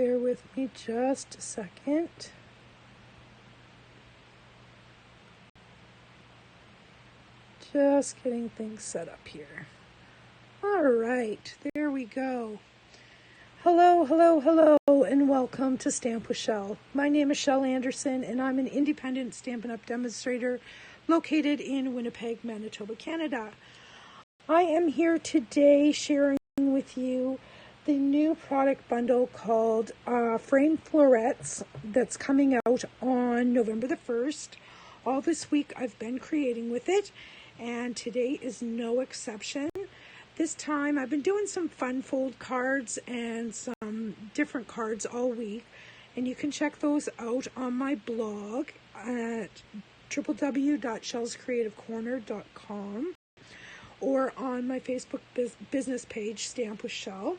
Bear with me just a second. Just getting things set up here. All right, there we go. Hello, hello, hello, and welcome to Stamp with Shel. My name is Shel Anderson, and I'm an independent Stampin' Up! Demonstrator located in Winnipeg, Manitoba, Canada. I am here today sharing with you the new product bundle called Frame Florets that's coming out on November the 1st. All this week I've been creating with it, and today is no exception. This time I've been doing some fun fold cards and some different cards all week, and you can check those out on my blog at www.shelscreativecorner.com or on my Facebook business page, Stamp with Shel.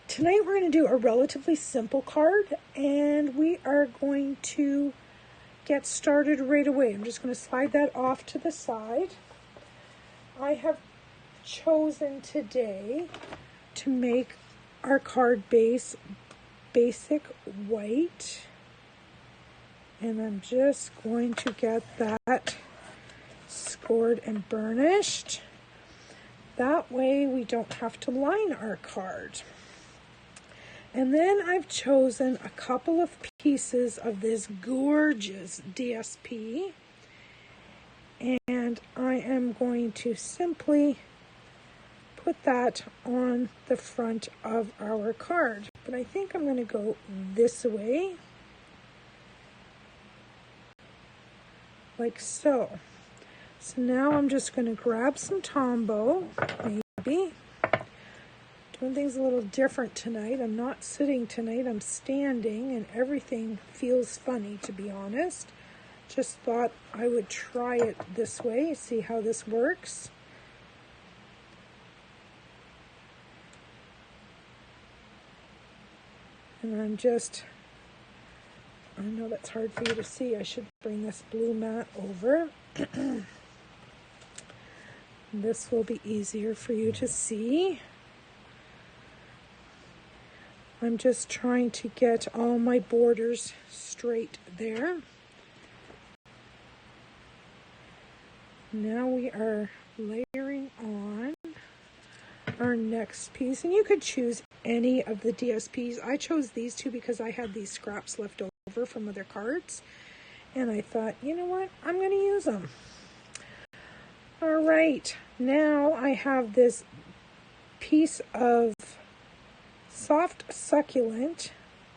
Tonight we're going to do a relatively simple card, and we are going to get started right away. I'm just going to slide that off to the side. I have chosen today to make our card base basic white, and I'm just going to get that scored and burnished. That way we don't have to line our card. And then I've chosen a couple of pieces of this gorgeous DSP, and I am going to simply put that on the front of our card. But I think I'm going to go this way, like so. So now I'm just going to grab some Tombow, maybe. Doing things a little different tonight. I'm not sitting tonight, I'm standing, and everything feels funny, to be honest. Just thought I would try it this way, see how this works. And I know that's hard for you to see. I should bring this blue mat over. This will be easier for you to see. I'm just trying to get all my borders straight there. Now we are layering on our next piece, and you could choose any of the DSPs. I chose these two because I had these scraps left over from other cards, and I thought, you know what, I'm going to use them. All right, now I have this piece of soft succulent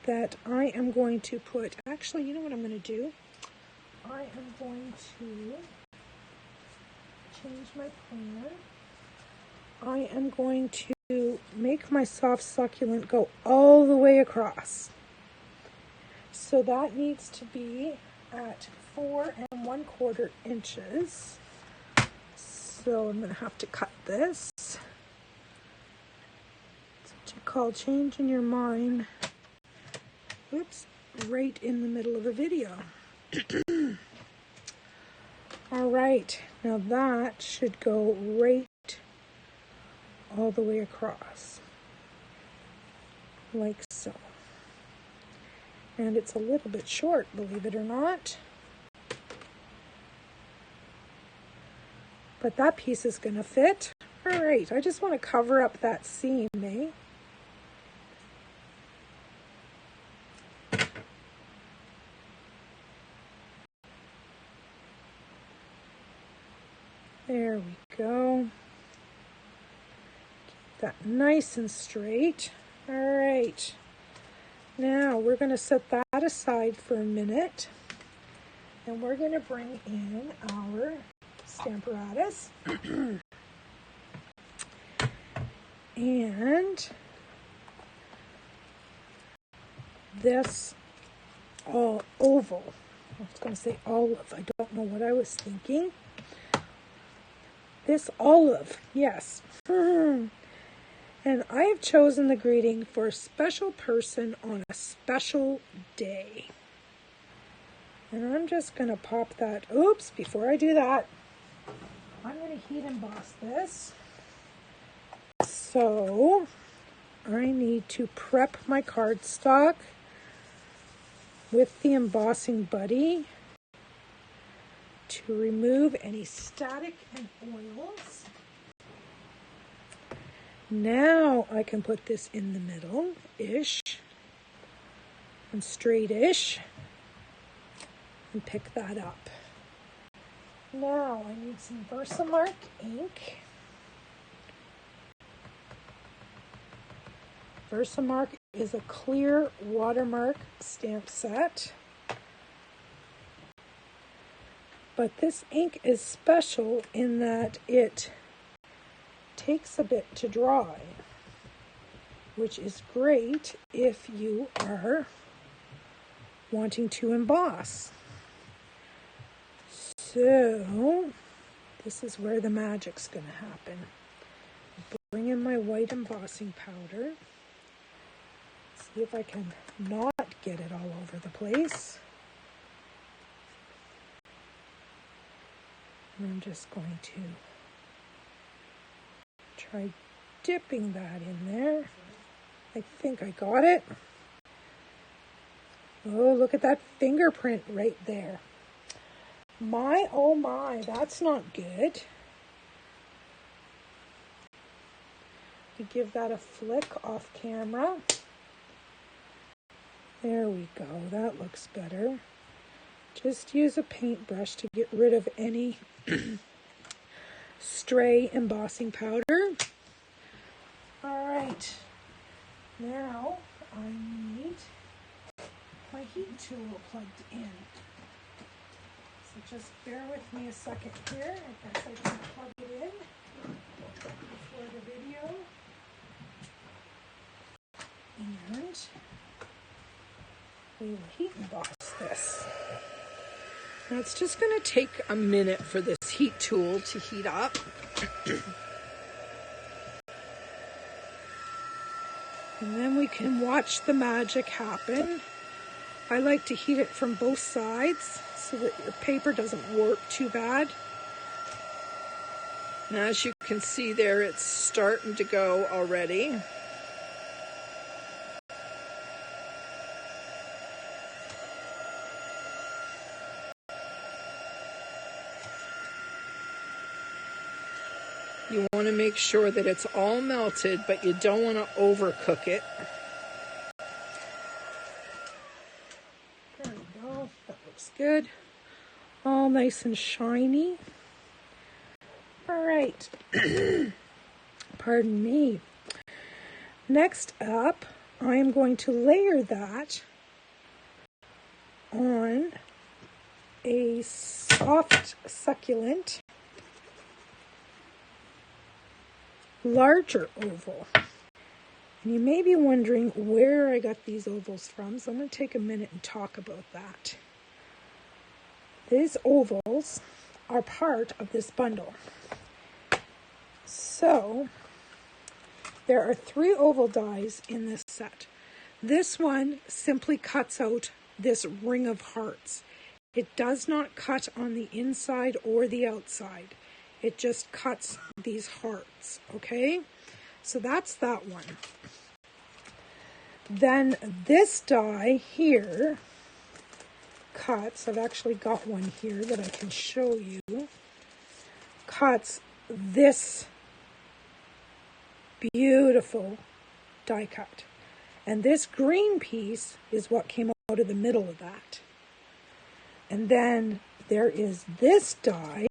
that I am going to put, actually, you know what I'm going to do? I am going to change my plan. I am going to make my soft succulent go all the way across. So that needs to be at 4 1/4 inches. So I'm going to have to cut this. It's what you call changing your mind. Oops, right in the middle of a video. All right, now that should go right all the way across, like so. And it's a little bit short, believe it or not. But that piece is going to fit. All right, I just want to cover up that seam, eh? There we go. Keep that nice and straight. All right. Now we're going to set that aside for a minute, and we're going to bring in our Stamparatus. And this all oval. I was going to say olive. I don't know what I was thinking. This olive, yes. And I have chosen the greeting for a special person on a special day. And I'm just going to pop that. Oops, before I do that, I'm going to heat emboss this. So I need to prep my cardstock with the embossing buddy to remove any static and oils. Now I can put this in the middle-ish and straight-ish and pick that up. Now I need some Versamark ink. Versamark is a clear watermark stamp set. But this ink is special in that it takes a bit to dry, which is great if you are wanting to emboss. So this is where the magic's going to happen. Bring in my white embossing powder. See if I can not get it all over the place. And I'm just going to try dipping that in there. I think I got it. Oh, look at that fingerprint right there. My, oh my, that's not good. We give that a flick off camera. There we go, that looks better. Just use a paintbrush to get rid of any stray embossing powder. All right, now I need my heat tool plugged in. So just bear with me a second here. I guess I can plug it in before the video. And we will heat emboss this. Now it's just going to take a minute for this heat tool to heat up. And then we can watch the magic happen. I like to heat it from both sides so that your paper doesn't warp too bad. And as you can see there, it's starting to go already. You want to make sure that it's all melted, but you don't want to overcook it. There we go. That looks good. All nice and shiny. All right. Pardon me. Next up, I am going to layer that on a soft, succulent, larger oval. And you may be wondering where I got these ovals from, so I'm going to take a minute and talk about that. These ovals are part of this bundle. So there are 3 oval dies in this set. This one simply cuts out this ring of hearts. It does not cut on the inside or the outside. It just cuts these hearts, okay? So that's that one. Then this die here cuts, I've actually got one here that I can show you, cuts this beautiful die cut. And this green piece is what came out of the middle of that. And then there is this die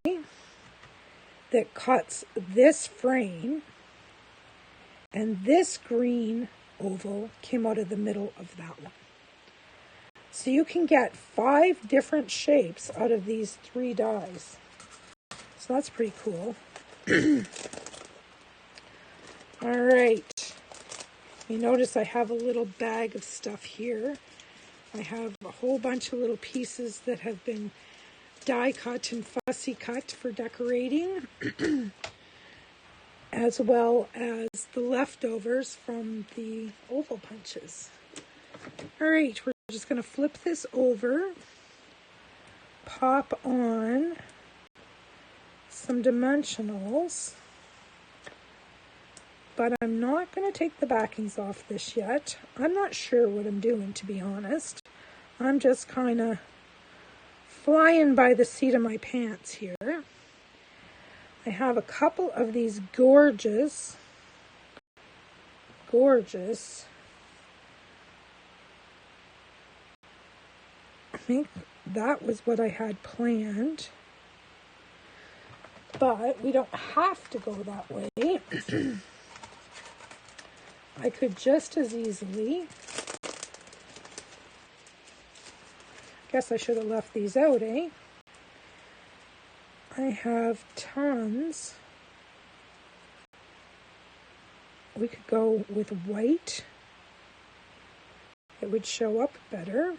that cuts this frame, and this green oval came out of the middle of that one. So you can get 5 different shapes out of these 3 dies. So that's pretty cool. All right. You notice I have a little bag of stuff here. I have a whole bunch of little pieces that have been die cut and fussy cut for decorating, as well as the leftovers from the oval punches. All right, we're just going to flip this over, pop on some dimensionals, but I'm not going to take the backings off this yet. I'm not sure what I'm doing, to be honest. I'm just kind of flying by the seat of my pants here. I have a couple of these gorgeous, I think that was what I had planned. But we don't have to go that way. I could just as easily, guess I should have left these out, eh? I have tons. We could go with white. It would show up better.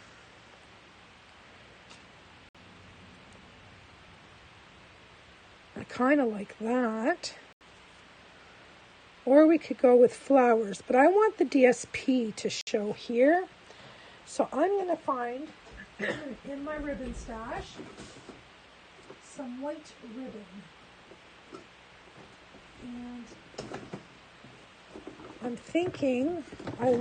I kind of like that. Or we could go with flowers, but I want the DSP to show here. So I'm going to find in my ribbon stash some white ribbon. And I'm thinking I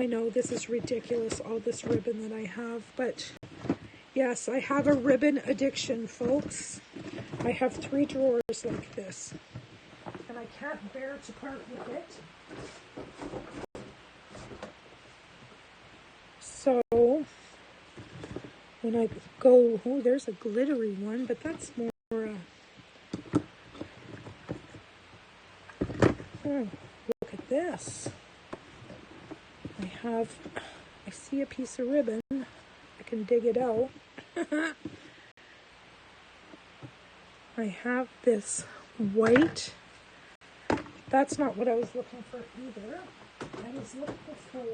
know this is ridiculous, all this ribbon that I have, but yes, I have a ribbon addiction, folks. I have 3 drawers like this, and I can't bear to part with it. So, when I go, oh, there's a glittery one, but that's more, look at this. I see a piece of ribbon. I can dig it out. I have this white. That's not what I was looking for either. I was looking for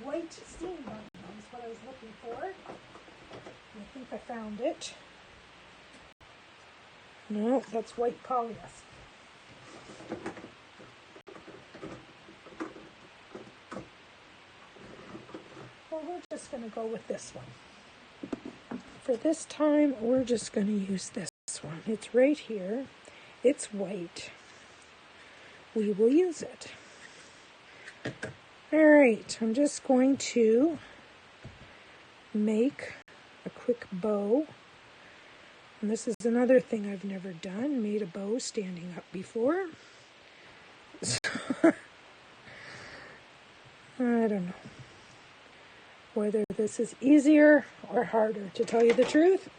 white steam bun. That's what I was looking for. I think I found it. No, that's white polyester. Well, we're just going to go with this one. For this time, we're just going to use this one. It's right here. It's white. We will use it. All right, I'm just going to make a quick bow. And this is another thing I've never done, made a bow standing up before. So, I don't know whether this is easier or harder, to tell you the truth.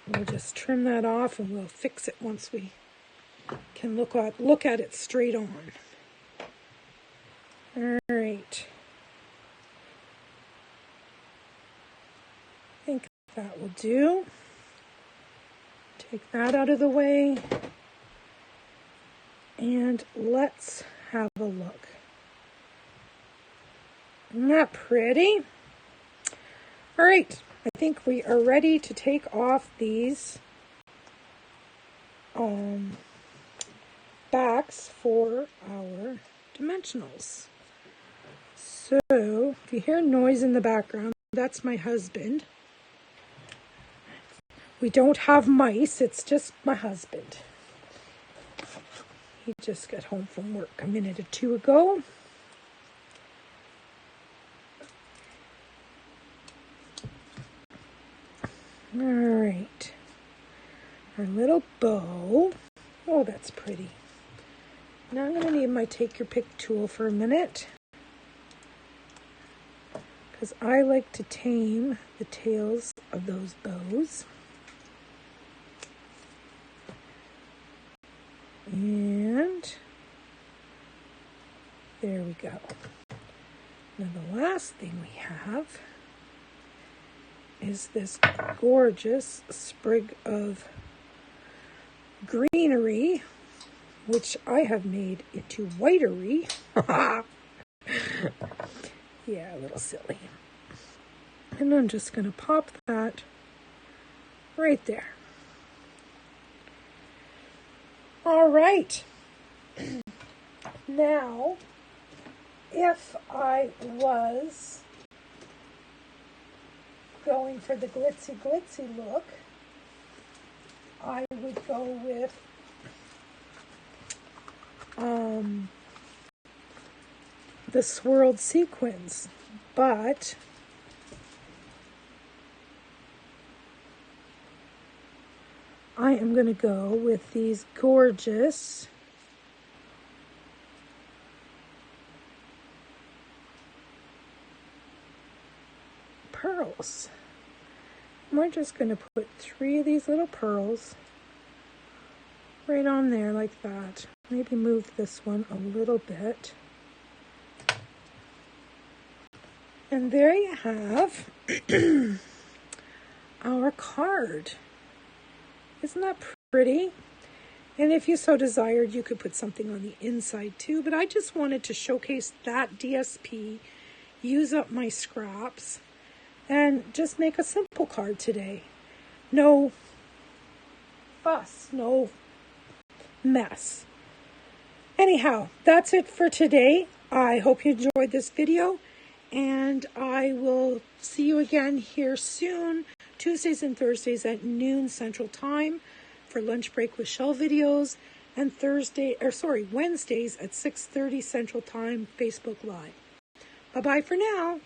We'll just trim that off and we'll fix it once we can look at it straight on. All right. I think that will do. Take that out of the way. And let's have a look. Isn't that pretty? All right, I think we are ready to take off these backs for our dimensionals. So, if you hear noise in the background, that's my husband. We don't have mice, it's just my husband. He just got home from work a minute or two ago. All right, our little bow. Oh, that's pretty. Now I'm going to need my take your pick tool for a minute, because I like to tame the tails of those bows. And there we go. Now the last thing we have is this gorgeous sprig of greenery, which I have made into whitery. Yeah, a little silly. And I'm just going to pop that right there. All right. Now, if I was going for the glitzy look, I would go with the swirled sequins, but I am going to go with these gorgeous pearls. We're just going to put 3 of these little pearls right on there like that. Maybe move this one a little bit. And there you have our card. Isn't that pretty? And if you so desired, you could put something on the inside too, but I just wanted to showcase that DSP, use up my scraps, and just make a simple card today. No fuss, no mess. Anyhow, that's it for today. I hope you enjoyed this video, and I will see you again here soon, Tuesdays and Thursdays at noon Central Time for Lunch Break with Shel videos, and Wednesdays at 6:30 Central Time, Facebook Live. Bye-bye for now.